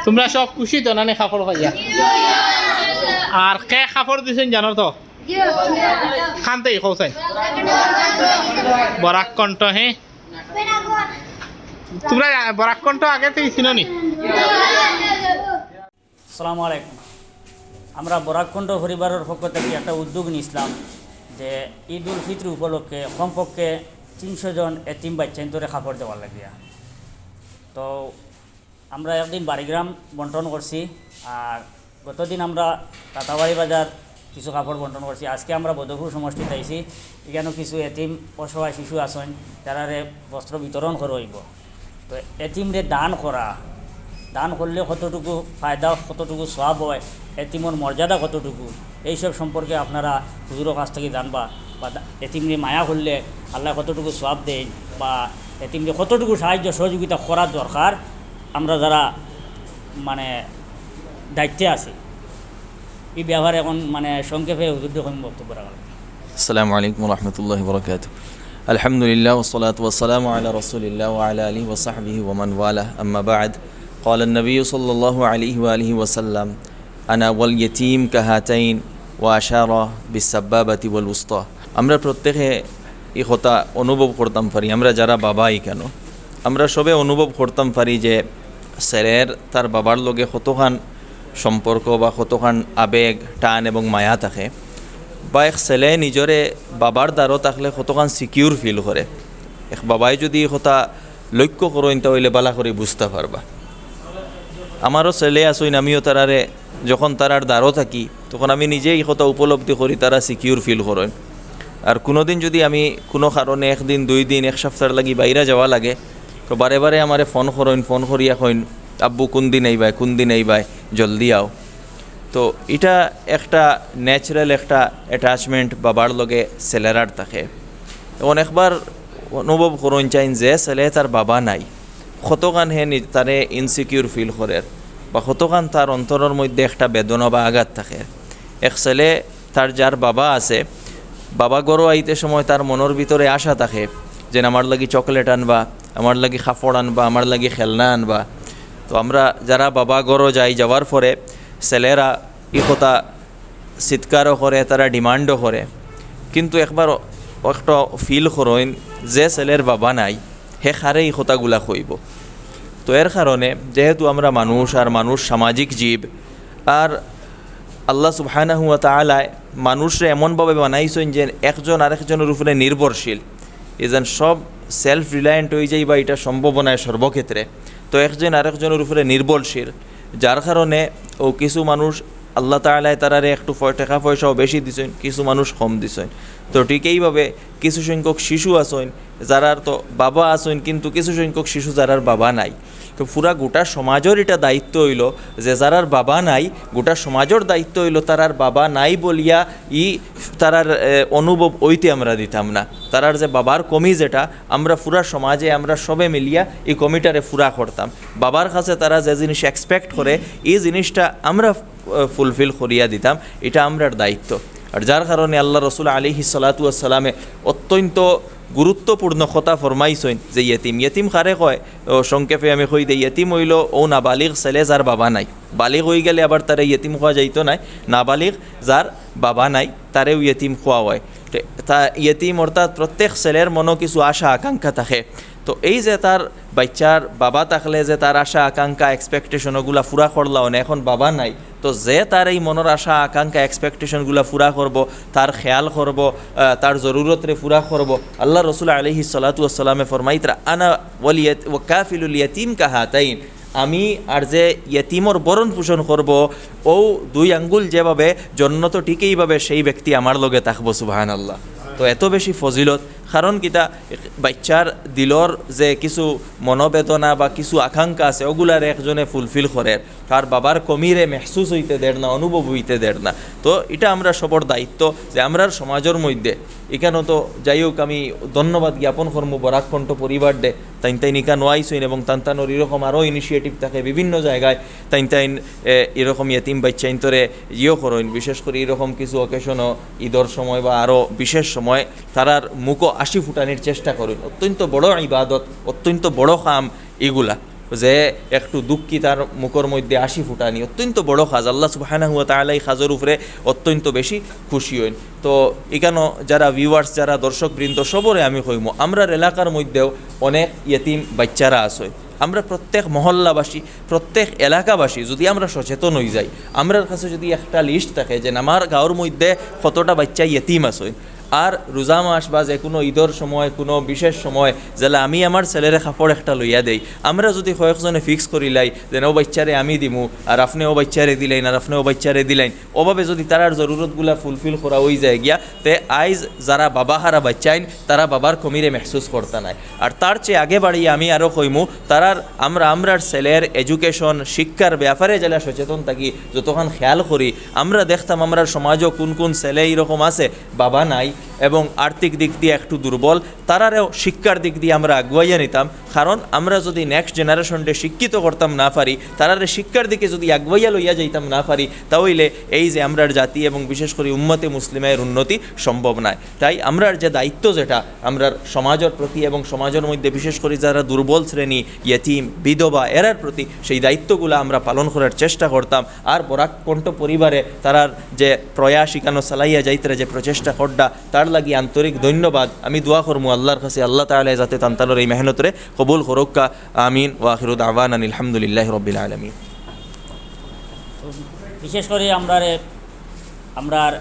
তোমরা সব খুশি তো না খাফড় খাইয়া? আর কে খাফড় দিছেন জানো তো? খানতেই খোঁচাই বরাক কণ্ঠ। হ্যাঁ, তোমরা বরাক কণ্ঠ আগে থেকে চিনি? আসসালামু আলাইকুম। আমরা বরাককণ্ঠ পরিবারের পক্ষ থেকে একটা উদ্যোগ নিয়েছিলাম যে ঈদ উল ফিতর উপলক্ষে কমপক্ষে 300 জন এতিম বাচ্চা ধরে খাবার দেওয়ার লাগিয়া। তো আমরা একদিন বাড়িগ্রাম বন্টন করছি, আর গতদিন আমরা রাতাবাড়ি বাজার কিছু কাপড় বন্টন করছি। আজকে আমরা বদরপুর সমষ্টিতে আইছি, এখানেও কিছু এতিম অসহায় শিশু আছেন যারারে বস্ত্র বিতরণ করা হইব। তো এতিমরে দান করলে কতটুকু ফায়দা, কতটুকু সওয়াব হয়, এতিমর মর্যাদা কতটুকু, এইসব সম্পর্কে আপনারা হুজুরের কাছ থেকে জানবা। বা এতিমরে মায়া করলে আল্লাহ কতটুকু সওয়াব দেয়, বা এতিমরে কতটুকু সাহায্য সহযোগিতা করা দরকার, আমরা যারা মানে দায়িত্বে আছি এই ব্যবহারে এখন মানে সংক্ষেপে হুজুর যখন বক্তব্য রাখলাম। আসসালামু আলাইকুম ওয়া রাহমাতুল্লাহি ওয়া বারাকাতুহু। আলহামদুলিল্লাহ ওয়াসসালাতু ওয়াসসালামু আলা রাসূলিল্লাহ ওয়া আলা আলিহি ওয়া সাহবিহি ওয়া মান ওয়ালা, আম্মা বা'দ। قال النبي صلى الله عليه وآله وسلم أنا واليتيم كهاتين وأشار بالسبابة والوسطى। আমরা প্রত্যেকে এই কথা অনুভব করতাম পারি, আমরা যারা বাবাই কেন আমরা সবে অনুভব করতাম পারি যে ছেলের তার বাবার লগে কতখান সম্পর্ক বা কতখান আবেগ, টান এবং মায়া থাকে, বা এক ছেলে নিজরে বাবার দ্বারও থাকলে কতখান সিকিউর ফিল করে। এক বাবাই যদি কথা লক্ষ্য করেন তাহলে বালা করে বুঝতে পারবা। আমারও ছেলে আসইন, আমিও তারারে যখন তারার দ্বারও থাকি তখন আমি নিজেই এই কথা উপলব্ধি করি তারা সিকিউর ফিল করেন। আর কোনোদিন যদি আমি কোনো কারণে একদিন 2 দিন 1 সপ্তাহ লাগি বাইরে যাওয়া লাগে তো বারে বারে আমারে ফোন করিয়া কইন আব্বু কোন দিন আইবাই জলদি আও। তো এটা একটা ন্যাচারাল একটা অ্যাটাচমেন্ট বাবার লগে ছেলেরার থাকে। এবং একবার অনুভব করুন চাইন যে ছেলে তার বাবা নাই, কতখান হে তারে ইনসিকিউর ফিল করে, বা কতখান তার অন্তরের মধ্যে একটা বেদনা বা আঘাত থাকে। এক ছেলে তার যার বাবা আছে, বাবা গরো আইতে সময় তার মনের ভিতরে আশা থাকে যে আমার লাগি চকলেট আনবা, আমার লাগি খাফড় আনবা, আমার লাগি খেলনা আনবা। তো আমরা যারা বাবা গরো যাওয়ার পরে ছেলেরা এই কথা চিৎকারও করে, তারা ডিমান্ডও করে, কিন্তু একবার একটা ফিল করেন যে ছেলের বাবা নাই হে খারে এই কথাগুলা কইব। তো এর কারণে যেহেতু আমরা মানুষ, আর মানুষ সামাজিক জীব, আর আল্লাহ সুবহানাহু ওয়া তাআলা মানুষরে এমনভাবে বানাইছেন যে একজন আরেকজনের উপরে নির্ভরশীল, এজন সব সেলফ রিলায়েন্ট হয়ে যায়, বা এটা সম্ভাবনায় সর্বক্ষেত্রে। তো একজন আরেকজনের উপরে নির্ভরশীল, যার কারণে ও কিছু মানুষ আল্লাহ তাআলা তারারে একটু টাকা পয়সাও বেশি দিছেন, কিছু মানুষ কম দিছেন। তো ঠিক এইভাবে কিছু সংখ্যক শিশু আছেন যারার তো বাবা আছেন, কিন্তু কিছু সংখ্যক শিশু যারার বাবা নাই। তো পুরা গোটা সমাজের এটা দায়িত্ব হইল যে যারার বাবা নাই, গোটা সমাজের দায়িত্ব হইল তারার বাবা নাই বলিয়া তারার অনুভব ওইতে আমরা দিতাম না। তারার যে বাবার কমি যেটা আমরা পুরা সমাজে আমরা সবে মিলিয়া এই কমিটারে পুরা করতাম। বাবার কাছে তারা যে জিনিস এক্সপেক্ট করে এই জিনিসটা আমরা ফুলফিল করিয়া দিতাম, এটা আমরার দায়িত্ব। আর যার কারণে আল্লাহ রসুল আলাইহিস সালাতু ওয়াস সালামে অত্যন্ত গুরুত্বপূর্ণ কথা ফরমাইছেন যে ইয়েতিম কারে কয়। সংক্ষেপে আমি কই দিই, ইয়েতিম হইল ও নাবালিগ ছেলে যার বাবা নাই। বালিগ হয়ে গেলে আবার তারা ইয়েতিম খোয়া যাইতো নাই, নাবালিগ যার বাবা নাই তারেও ইয়েতিম খোয়া হয়। তা ইয়েতিম অর্থাৎ প্রত্যেক ছেলের মনে কিছু আশা আকাঙ্ক্ষা থাকে। তো এই যে তার বাচ্চার বাবা থাকলে যে তার আশা আকাঙ্ক্ষা এক্সপেকটেশনগুলা পুরা করলাও না, এখন বাবা নাই, তো যে তার এই মনের আশা আকাঙ্ক্ষা এক্সপেকটেশনগুলা পুরা করব, তার খেয়াল করব, তার জরুরতরে পুরা করব। আল্লাহ রসুল আলাইহিস সালাতু ওয়াস সালামে ফরমাইতরা আনা ওয়া কাফিলুল ইয়াতিম কাহাতাইন, আমি আর যে ইয়েতিমর বরণ পোষণ করব ও 2 আঙ্গুল যেভাবে জন্য তো ঠিক এইভাবে সেই ব্যক্তি আমার লগে থাকবো। সুবহানাল্লাহ। তো এত বেশি ফজিলত, কারণ কিতা বাচ্চার দিলর যে কিছু মনোবেদনা বা কিছু আকাঙ্ক্ষা আছে ওগুলার একজনে ফুলফিল করে, তার বাবার কমিরে মেহসুস হইতে দেয় না, অনুভব হইতে দেয় না। তো এটা আমরা সবর দায়িত্ব যে আমরার সমাজের মধ্যে এখানেও তো যাই হোক আমি ধন্যবাদ জ্ঞাপন করবো বরাককণ্ঠ পরিবার ডে তাইন ইকা নোয়াইছেন, এবং তানতানোর এরকম আরও ইনিশিয়েটিভ থাকে বিভিন্ন জায়গায় তাইন এরকম ইয়েতিম বাচ্চাইন তোরে করেন। বিশেষ করে এরকম কিছু অকেশনও ঈদর সময় বা আরও বিশেষ সময় তারার মুখও 80 ফুটানির চেষ্টা করেন। অত্যন্ত বড় ইবাদত, অত্যন্ত বড় কাম এগুলা। যে একটু দুঃখী তার মুখের মধ্যে হাসি ফুটানি অত্যন্ত বড় কাজ। আল্লাহ সুবহানাহু ওয়া তাআলা এই কাজের উপরে অত্যন্ত বেশি খুশি হইন। তো এখানে যারা ভিউয়ার্স, যারা দর্শকবৃন্দ, সবরে আমি কইমু আমরার এলাকার মধ্যেও অনেক ইয়েতিম বাচ্চারা আছে। আমরা প্রত্যেক মহল্লাবাসী, প্রত্যেক এলাকাবাসী যদি আমরা সচেতন হয়ে যাই, আমরার কাছে যদি একটা লিস্ট থাকে যে আমার গাঁওর মধ্যে কতটা বাচ্চা ইয়েতিম আছে, আর রোজা মাস বা যে কোনো ঈদের সময়, কোনো বিশেষ সময় যেলা আমি আমার ছেলেরে কাপড় একটা লইয়া দেই, আমরা যদি কয়েকজনে ফিক্স করিলাই যে ও বাচ্চারে আমি দিমু আর আপনি ও বাচ্চারে দিলেন আর আপনি ও বাচ্চারে দিলেন, ওভাবে যদি তারার জরুরতগুলা ফুলফিল করা হয়ে যায় গিয়া, তে আইজ যারা বাবা হারা বাচ্চাইন তারা বাবার কমিরে মেহসুস করতে নাই। আর তার চেয়ে আগে বাড়িয়ে আমি আরও কইমু তারার আমরার ছেলের এডুকেশন, শিক্ষার ব্যাপারে যারা সচেতন থাকি, যতক্ষণ খেয়াল করি, আমরা দেখতাম আমরার সমাজও কোন কোন ছেলে এইরকম আছে বাবা নাই এবং আর্থিক দিক দিয়ে একটু দুর্বল, তারারেও শিক্ষার দিক দিয়ে আমরা আগুয়াইয়া নিতাম। কারণ আমরা যদি নেক্সট জেনারেশনকে শিক্ষিত করতাম না পারি, তারারে শিক্ষার দিকে যদি আগুয়াইয়া লইয়া যাইতাম না পারি, তাহলে এই যে আমরার জাতি এবং বিশেষ করে উম্মতে মুসলিমের উন্নতি সম্ভব নয়। তাই আমরার যে দায়িত্ব, যেটা আমরার সমাজের প্রতি এবং সমাজের মধ্যে বিশেষ করে যারা দুর্বল শ্রেণী, ইয়েতিম, বিধবা, এরার প্রতি সেই দায়িত্বগুলো আমরা পালন করার চেষ্টা করতাম। আর বরাককণ্ঠ পরিবারে তারার যে প্রয়াস ইকানো চালাইয়া যাইতে যে প্রচেষ্টা করডা, তার লাগি আন্তরিক ধন্যবাদ। আমি দোয়া করবো আল্লাহর কাছে, আল্লাহ তাআলা যাতে তান্তানোর এই মেহনতরে কবুল করুকা। আমিন ওয়া আখিরু দাওয়ানা আলহামদুলিল্লাহি রাব্বিল আলামিন। বিশেষ করে আমরার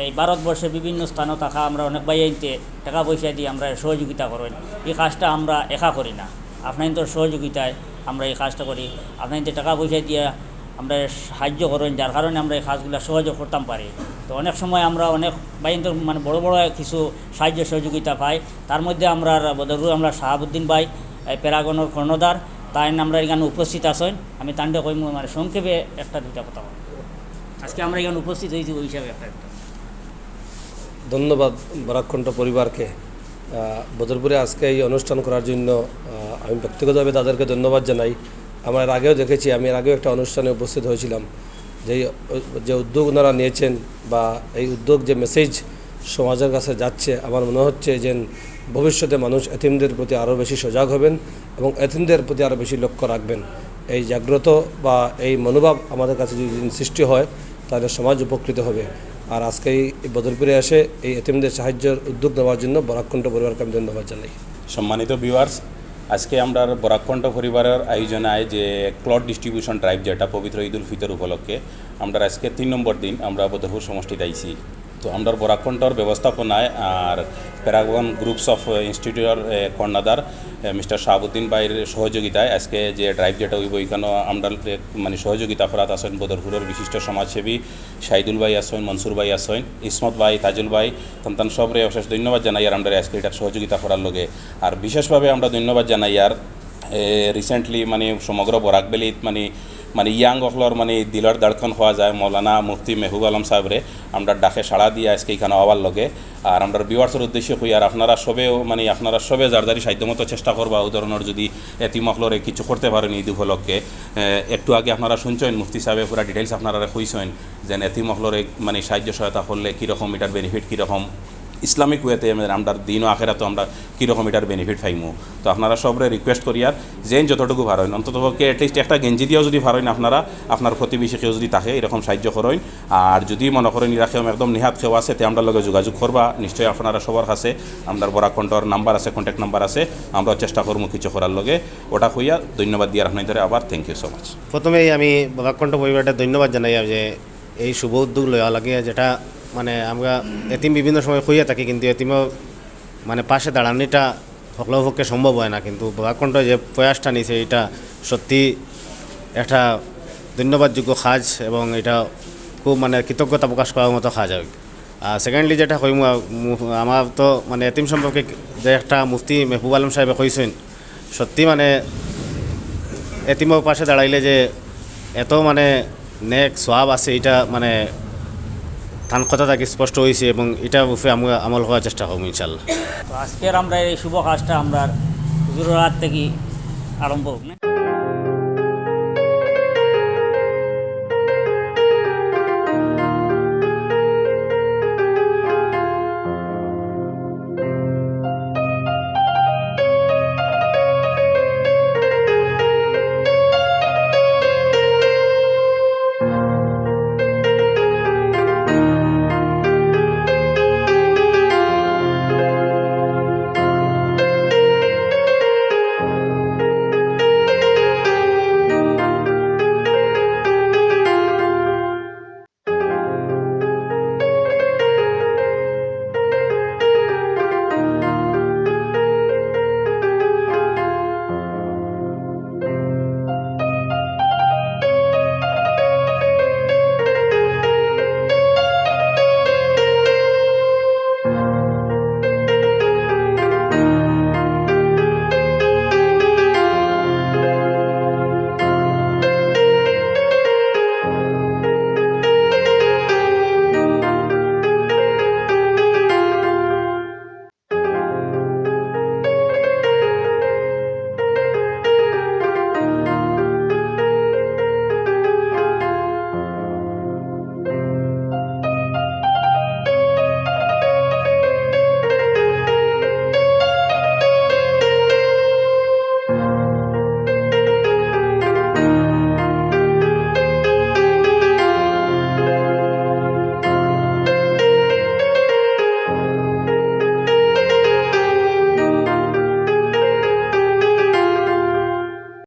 এই ভারতবর্ষে বিভিন্ন স্থানে থাকা আমরা অনেক বাইতে টাকা পয়সা দিয়ে আমরা সহযোগিতা করেন। এই কাজটা আমরা একা করি না, আপনাদের সহযোগিতায় আমরা এই কাজটা করি। আপনাদের টাকা পয়সা দিয়ে আমরা সাহায্য করেন, যার কারণে আমরা এই কাজগুলো সহযোগ করতাম পারি। তো অনেক সময় আমরা অনেক বাইদের মানে বড় বড় কিছু সাহায্য সহযোগিতা পাই। তার মধ্যে আমরা বদরুর আমরা শাহাবুদ্দিন ভাই, প্যারাগনের কর্ণধার, তাই আমরা এখানে উপস্থিত আছেন। আমি তান্ডে কই মানে সংক্ষেপে একটা দুইটা কথা বলব। আজকে আমরা এখানে উপস্থিত হয়েছি ওই হিসাবে একটা ধন্যবাদ বরাককণ্ঠ পরিবারকে বদরপুরে আজকে এই অনুষ্ঠান করার জন্য। আমি ব্যক্তিগতভাবে তাদেরকে ধন্যবাদ জানাই। আমরা এর আগেও দেখেছি, আমি এর আগেও একটা অনুষ্ঠানে উপস্থিত হয়েছিলাম। যে উদ্যোগ ওনারা নিয়েছেন বা এই উদ্যোগ যে মেসেজ সমাজের কাছে যাচ্ছে, আমার মনে হচ্ছে যে ভবিষ্যতে মানুষ এতিমদের প্রতি আরও বেশি সজাগ হবেন এবং এতিমদের প্রতি আরও বেশি লক্ষ্য রাখবেন। এই জাগ্রত বা এই মনোভাব আমাদের কাছে যদি সৃষ্টি হয়, তাহলে সমাজ উপকৃত হবে। আর আজকে এই বদরপুরে এসে এই এতিমদের সাহায্যের উদ্যোগ নেওয়ার জন্য বরাককণ্ঠ পরিবারকে আমি ধন্যবাদ জানাই। সম্মানিত ভিউয়ার্স, আজকে আমরা বরাককণ্ঠ পরিবারের আয়োজনায় যে ক্লথ ডিস্ট্রিবিউশন ড্রাইভ, যেটা পবিত্র ঈদ উল ফিতর উপলক্ষে আমরা আজকে 3 নম্বর দিন আমরা বদরপুর সমষ্টিতে আইছি। তো আমরা বরাককণ্ঠর ব্যবস্থাপনায় আর প্যারাগন গ্রুপস অফ ইনস্টিটিউটের কর্ণধার মিস্টার শাহাবুদ্দিন ভাইয়ের সহযোগিতায় আজকে যে ড্রাইভ যেটা হইব, এখানে আমরা মানে সহযোগিতা করাত আছেন বদরপুরের বিশিষ্ট সমাজসেবী শাহিদুল ভাই আসেন, মনসুর ভাই আসেন, ইসমত ভাই, তাজুল ভাই, সন্তান সবরে অশেষ ধন্যবাদ জানাই আর আমরা আজকে এটার সহযোগিতা করার লগে। আর বিশেষভাবে আমরা ধন্যবাদ জানাই আর রিসেন্টলি মানে সমগ্র বরাক ভ্যালিত মানে ইয়াং অফলর মানে দিলর দাড়খন হওয়া যায় মৌলানা মুফতি মেহবুব আলম সাহেবরে আমরা ডাকে সাড়া দিয়ে আজকে এখানে আবার লগে। আর আমরা ভিউয়ার্সের উদ্দেশ্যে কই আর আপনারা সবে যারদারি সাধ্যমতো চেষ্টা করবা ও ধরনের যদি এতিম অফলরে কিছু করতে পারেন ঈদ উপলক্ষে। একটু আগে আপনারা শুনছেন মুফতি সাহেবে পুরা ডিটেলস আপনারা কইছেন যে এতিম অফলরে মানে সাহায্য সহায়তা করলে কীরকম এটার বেনিফিট, কীরকম ইসলামিক ওয়েতে আমরা দিন ও আখেরাতে আমরা কীরকম এটার বেনিফিট পাইমু। তো আপনারা সবরে রিকোয়েস্ট করি আর যেন যতটুকু পারেন অন্ততপক্ষে অ্যাটলিস্ট একটা গেঞ্জি দিয়েও যদি পারেন আপনারা আপনার প্রতিবেশী কেউ যদি থাকে এরকম সাহায্য করেন। আর যদি মনে করেন এরা কেউ একদম নিহাত কেউ আছে তে আমরা লগে যোগাযোগ করবা। নিশ্চয়ই আপনারা সবার কাছে আমরা বরাককণ্ঠর নাম্বার আছে, কন্ট্যাক্ট নাম্বার আছে, আমরা চেষ্টা করবো কিছু করার লগে। ওটা কইয়া ধন্যবাদ দিয়ে আপনাদের আবার থ্যাংক ইউ সো মাচ। প্রথমেই আমি বরাককণ্ঠ পরিবারটা ধন্যবাদ জানাই যে এই শুভ উদ্যোগ লওয়া লাগে, যেটা মানে আমরা এতিম বিভিন্ন সময় খুঁজে থাকি, কিন্তু এতিমও মানে পাশে দাঁড়ানোটা সকলের পক্ষে সম্ভব হয় না। কিন্তু বরাককণ্ঠ যে প্রয়াসটা নিয়েছে এটা সত্যি একটা ধন্যবাদযোগ্য কাজ এবং এটা খুব মানে কৃতজ্ঞতা প্রকাশ করার মতো কাজ আর সেকেন্ডলি যেটা কইম আমার তো মানে এতিম সম্পর্কে যে একটা মুফতি মেহবুব আলম সাহেবে কইছেন, সত্যি মানে এতিমের পাশে দাঁড়াইলে যে এত মানে নেক সোয়াব আছে, এটা মানে তান কথা তাকে স্পষ্ট হয়েছে এবং এটা উপরে আমরা আমল করার চেষ্টা করবো ইনশাল্লাহ। তো আজকের আমরা এই শুভ কাজটা আমরা হুজুরের হাত থেকে আরম্ভ হোক না।